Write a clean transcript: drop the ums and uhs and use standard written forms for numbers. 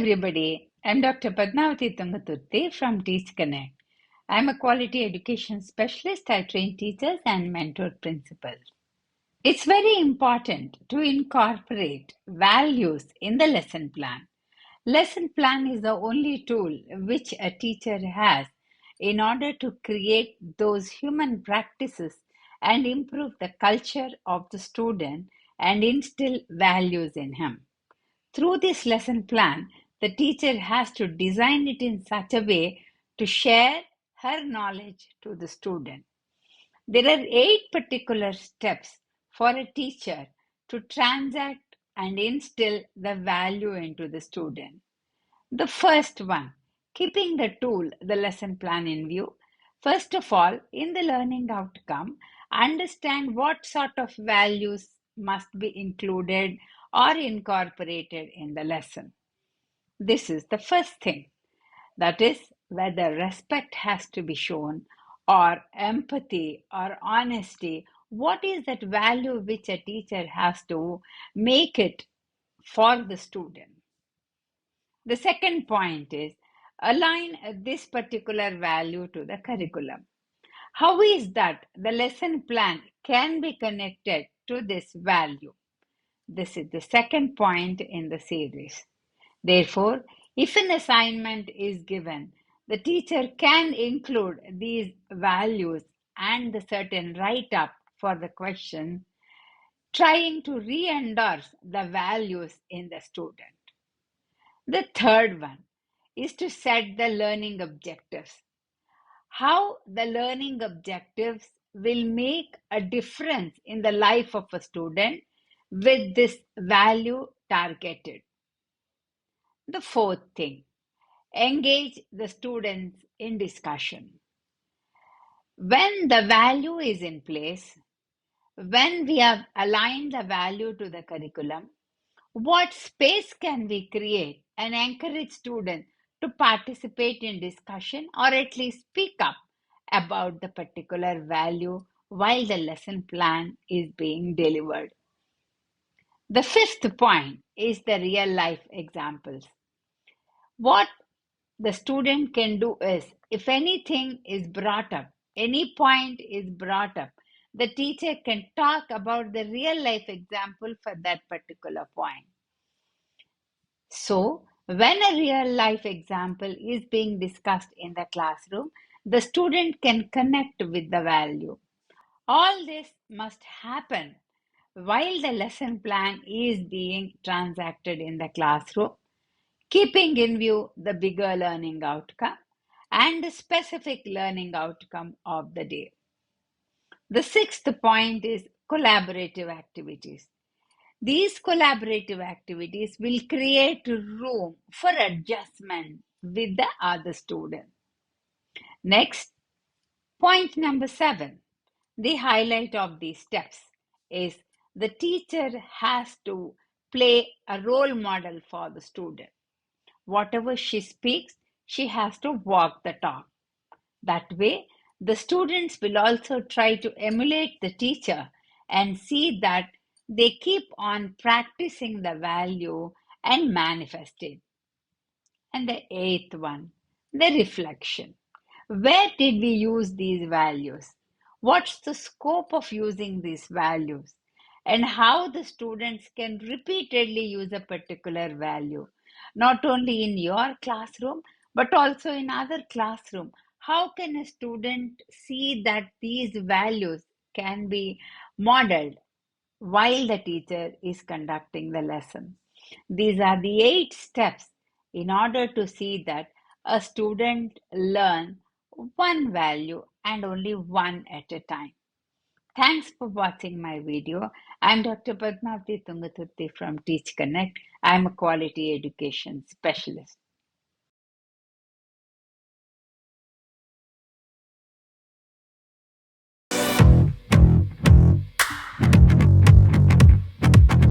everybody. I'm Dr. Padmavathy from Teach Connect. I'm a quality education specialist. I train teachers and mentor principals. It's very important to incorporate values in the lesson plan. Lesson plan is the only tool which a teacher has in order to create those human practices and improve the culture of the student and instill values in him. Through this lesson plan, the teacher has to design it in such a way to share her knowledge to the student. There are 8 particular steps for a teacher to transact and instill the value into the student. The first one, keeping the tool, the lesson plan in view. First of all, in the learning outcome, understand what sort of values must be included or incorporated in the lesson. This is the first thing. That is, whether respect has to be shown, or empathy, or honesty. What is that value which a teacher has to make it for the student? The second point is align this particular value to the curriculum. How is that the lesson plan can be connected to this value? This is the second point in the series. Therefore, if an assignment is given, the teacher can include these values and the certain write-up for the question, trying to re-endorse the values in the student. The third one is to set the learning objectives. How the learning objectives will make a difference in the life of a student with this value targeted. The fourth thing, engage the students in discussion. When the value is in place, when we have aligned the value to the curriculum, what space can we create and encourage students to participate in discussion or at least speak up about the particular value while the lesson plan is being delivered? The fifth point is the real life examples. What the student can do is, if anything is brought up, any point is brought up, the teacher can talk about the real life example for that particular point. So, when a real life example is being discussed in the classroom, the student can connect with the value. All this must happen while the lesson plan is being transacted in the classroom, keeping in view the bigger learning outcome and the specific learning outcome of the day. The sixth point is collaborative activities. These collaborative activities will create room for adjustment with the other student. Next, point number 7, the highlight of these steps is the teacher has to play a role model for the student. Whatever she speaks, she has to walk the talk. That way, the students will also try to emulate the teacher and see that they keep on practicing the value and manifest it. And the 8th one, the reflection. Where did we use these values? What's the scope of using these values? And how the students can repeatedly use a particular value, not only in your classroom, but also in other classroom. How can a student see that these values can be modeled while the teacher is conducting the lesson? These are the 8 steps in order to see that a student learn one value and only one at a time. Thanks for watching my video. I'm Dr. Padmavathy from Teach Connect. I'm a quality education specialist.